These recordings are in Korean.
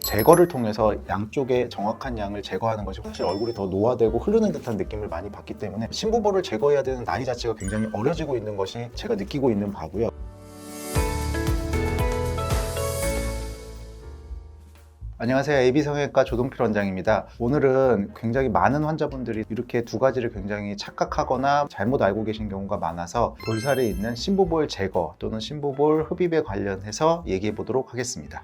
제거를 통해서 양쪽에 정확한 양을 제거하는 것이 사실 얼굴이 더 노화되고 흐르는 듯한 느낌을 많이 받기 때문에 심부볼을 제거해야 되는 나이 자체가 굉장히 어려지고 있는 것이 제가 느끼고 있는 바고요. 안녕하세요. AB성형외과 조동필 원장입니다. 오늘은 굉장히 많은 환자분들이 이렇게 두 가지를 굉장히 착각하거나 잘못 알고 계신 경우가 많아서 볼살에 있는 심부볼 제거 또는 심부볼 흡입에 관련해서 얘기해 보도록 하겠습니다.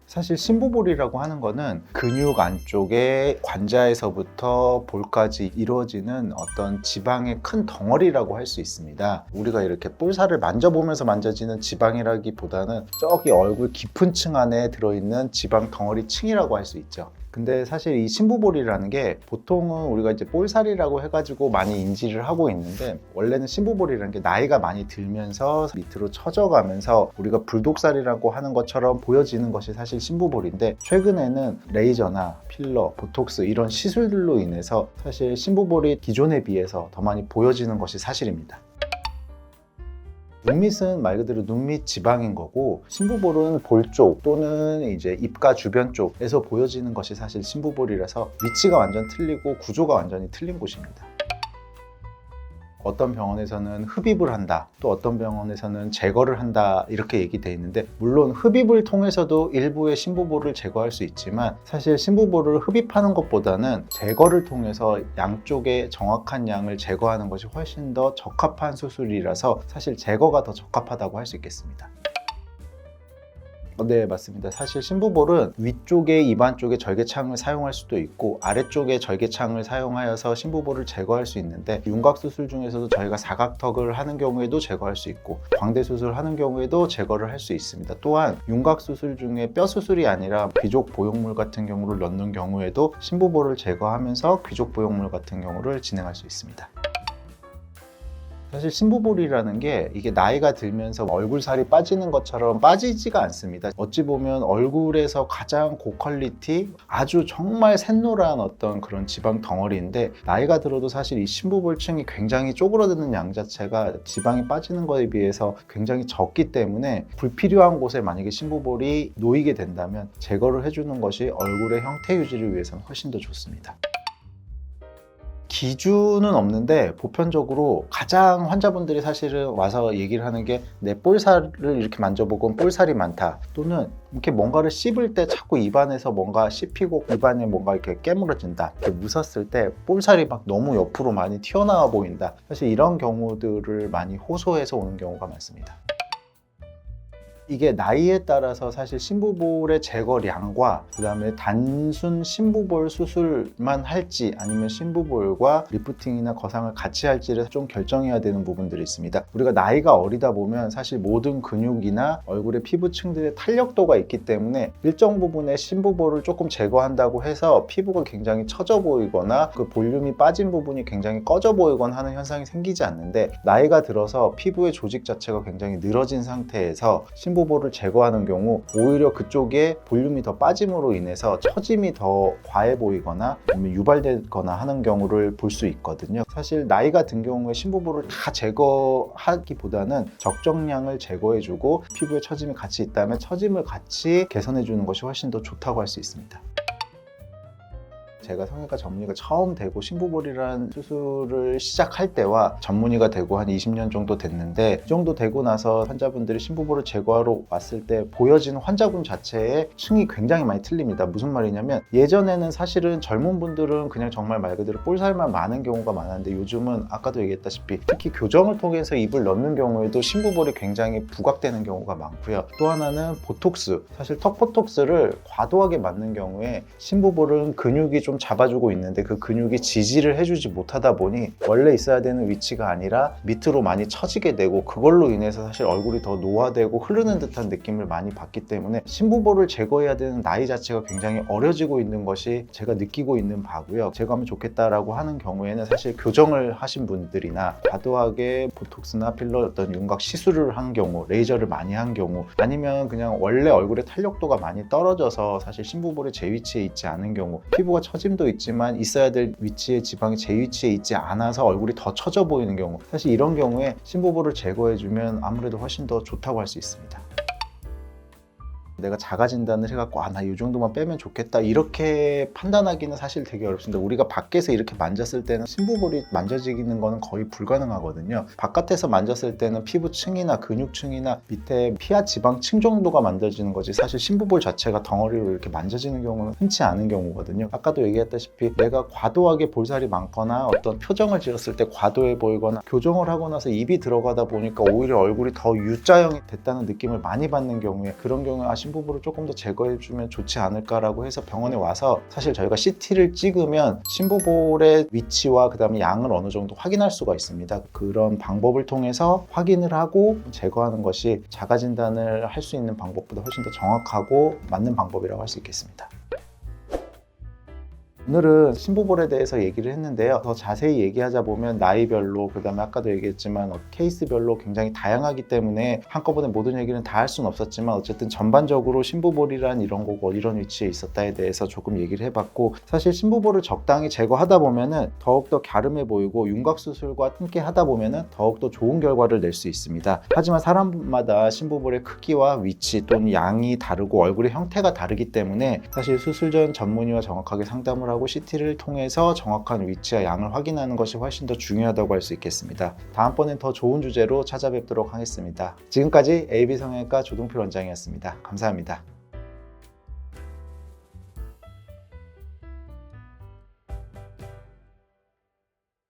사실 심부볼이라고 하는 거는 근육 안쪽에 관자에서부터 볼까지 이루어지는 어떤 지방의 큰 덩어리라고 할 수 있습니다. 우리가 이렇게 볼살을 만져보면서 만져지는 지방이라기보다는 저기 얼굴 깊은 층 안에 들어있는 지방 덩어리 층이라고 할 수 있죠. 근데 사실 이 심부볼이라는 게 보통은 우리가 이제 볼살이라고 해가지고 많이 인지를 하고 있는데, 원래는 심부볼이라는 게 나이가 많이 들면서 밑으로 처져가면서 우리가 불독살이라고 하는 것처럼 보여지는 것이 사실 심부볼인데, 최근에는 레이저나 필러, 보톡스 이런 시술들로 인해서 사실 심부볼이 기존에 비해서 더 많이 보여지는 것이 사실입니다. 눈밑은 말 그대로 눈밑 지방인 거고, 심부볼은 볼 쪽 또는 이제 입가 주변 쪽에서 보여지는 것이 사실 심부볼이라서 위치가 완전 틀리고 구조가 완전히 틀린 곳입니다. 어떤 병원에서는 흡입을 한다, 또 어떤 병원에서는 제거를 한다 이렇게 얘기되어 있는데, 물론 흡입을 통해서도 일부의 심부볼을 제거할 수 있지만 사실 심부볼을 흡입하는 것보다는 제거를 통해서 양쪽에 정확한 양을 제거하는 것이 훨씬 더 적합한 수술이라서 사실 제거가 더 적합하다고 할 수 있겠습니다. 네, 맞습니다. 사실 심부볼은 위쪽에 입안 쪽에 절개창을 사용할 수도 있고 아래쪽에 절개창을 사용하여서 심부볼을 제거할 수 있는데, 윤곽 수술 중에서도 저희가 사각턱을 하는 경우에도 제거할 수 있고 광대 수술을 하는 경우에도 제거를 할 수 있습니다. 또한 윤곽 수술 중에 뼈 수술이 아니라 귀족 보형물 같은 경우를 넣는 경우에도 심부볼을 제거하면서 귀족 보형물 같은 경우를 진행할 수 있습니다. 사실 심부볼이라는 게 이게 나이가 들면서 얼굴살이 빠지는 것처럼 빠지지가 않습니다. 어찌 보면 얼굴에서 가장 고퀄리티, 아주 정말 샛노란 어떤 그런 지방 덩어리인데, 나이가 들어도 사실 이 심부볼층이 굉장히 쪼그러드는 양 자체가 지방이 빠지는 것에 비해서 굉장히 적기 때문에 불필요한 곳에 만약에 심부볼이 놓이게 된다면 제거를 해주는 것이 얼굴의 형태 유지를 위해서는 훨씬 더 좋습니다. 기준은 없는데 보편적으로 가장 환자분들이 사실은 와서 얘기를 하는 게, 내 볼살을 이렇게 만져보고 볼살이 많다, 또는 이렇게 뭔가를 씹을 때 자꾸 입안에서 뭔가 씹히고 입안에 뭔가 이렇게 깨물어진다, 이렇게 웃었을 때 볼살이 막 너무 옆으로 많이 튀어나와 보인다, 사실 이런 경우들을 많이 호소해서 오는 경우가 많습니다. 이게 나이에 따라서 사실 심부볼의 제거량과 그 다음에 단순 심부볼 수술만 할지 아니면 심부볼과 리프팅이나 거상을 같이 할지를 좀 결정해야 되는 부분들이 있습니다. 우리가 나이가 어리다 보면 사실 모든 근육이나 얼굴의 피부층들의 탄력도가 있기 때문에 일정 부분의 심부볼을 조금 제거한다고 해서 피부가 굉장히 처져 보이거나 그 볼륨이 빠진 부분이 굉장히 꺼져 보이거나 하는 현상이 생기지 않는데, 나이가 들어서 피부의 조직 자체가 굉장히 늘어진 상태에서 심부볼을 제거하는 경우 오히려 그쪽에 볼륨이 더 빠짐으로 인해서 처짐이 더 과해 보이거나 아니면 유발되거나 하는 경우를 볼 수 있거든요. 사실 나이가 든 경우에 심부볼을 다 제거하기보다는 적정량을 제거해주고 피부에 처짐이 같이 있다면 처짐을 같이 개선해주는 것이 훨씬 더 좋다고 할 수 있습니다. 제가 성형외과 전문의가 처음 되고 심부볼이라는 수술을 시작할 때와 전문의가 되고 한 20년 정도 됐는데, 이 정도 되고 나서 환자분들이 심부볼을 제거하러 왔을 때 보여지는 환자분 자체의 층이 굉장히 많이 틀립니다. 무슨 말이냐면, 예전에는 사실은 젊은 분들은 그냥 정말 말 그대로 볼살만 많은 경우가 많았는데, 요즘은 아까도 얘기했다시피 특히 교정을 통해서 입을 넣는 경우에도 심부볼이 굉장히 부각되는 경우가 많고요. 또 하나는 보톡스, 사실 턱 보톡스를 과도하게 맞는 경우에 심부볼은 근육이 좀 잡아주고 있는데 그 근육이 지지를 해주지 못하다 보니 원래 있어야 되는 위치가 아니라 밑으로 많이 처지게 되고, 그걸로 인해서 사실 얼굴이 더 노화되고 흐르는 듯한 느낌을 많이 받기 때문에 심부볼을 제거해야 되는 나이 자체가 굉장히 어려지고 있는 것이 제가 느끼고 있는 바고요. 제거하면 좋겠다라고 하는 경우에는 사실 교정을 하신 분들이나 과도하게 보톡스나 필러 어떤 윤곽 시술을 한 경우, 레이저를 많이 한 경우, 아니면 그냥 원래 얼굴의 탄력도가 많이 떨어져서 사실 심부볼이 제 위치에 있지 않은 경우, 피부가 처짐도 있지만 있어야 될 위치에 지방이 제 위치에 있지 않아서 얼굴이 더 처져 보이는 경우, 사실 이런 경우에 심부볼을 제거해주면 아무래도 훨씬 더 좋다고 할 수 있습니다. 내가 자가 진단을 해갖고 나 이 정도만 빼면 좋겠다 이렇게 판단하기는 사실 되게 어렵습니다. 우리가 밖에서 이렇게 만졌을 때는 심부볼이 만져지는 거는 거의 불가능하거든요. 바깥에서 만졌을 때는 피부층이나 근육층이나 밑에 피하 지방층 정도가 만져지는 거지 사실 심부볼 자체가 덩어리로 이렇게 만져지는 경우는 흔치 않은 경우거든요. 아까도 얘기했다시피 내가 과도하게 볼살이 많거나 어떤 표정을 지었을 때 과도해 보이거나 교정을 하고 나서 입이 들어가다 보니까 오히려 얼굴이 더 U자형이 됐다는 느낌을 많이 받는 경우에 그런 경우에 심부볼을 조금 더 제거해주면 좋지 않을까라고 해서 병원에 와서 사실 저희가 CT를 찍으면 심부볼의 위치와 그 다음에 양을 어느 정도 확인할 수가 있습니다. 그런 방법을 통해서 확인을 하고 제거하는 것이 자가 진단을 할 수 있는 방법보다 훨씬 더 정확하고 맞는 방법이라고 할 수 있겠습니다. 오늘은 심부볼에 대해서 얘기를 했는데요. 더 자세히 얘기하자 보면 나이별로 그 다음에 아까도 얘기했지만 케이스별로 굉장히 다양하기 때문에 한꺼번에 모든 얘기는 다 할 수는 없었지만 어쨌든 전반적으로 심부볼이란 이런 거고 이런 위치에 있었다에 대해서 조금 얘기를 해봤고 사실 심부볼을 적당히 제거하다 보면은 더욱더 갸름해 보이고 윤곽수술과 함께 하다 보면은 더욱더 좋은 결과를 낼 수 있습니다. 하지만 사람마다 심부볼의 크기와 위치 또는 양이 다르고 얼굴의 형태가 다르기 때문에 사실 수술 전 전문의와 정확하게 상담을 하고 CT를 통해서 정확한 위치와 양을 확인하는 것이 훨씬 더 중요하다고 할 수 있겠습니다. 다음번엔 더 좋은 주제로 찾아뵙도록 하겠습니다. 지금까지 AB성형외과 조동필 원장이었습니다. 감사합니다.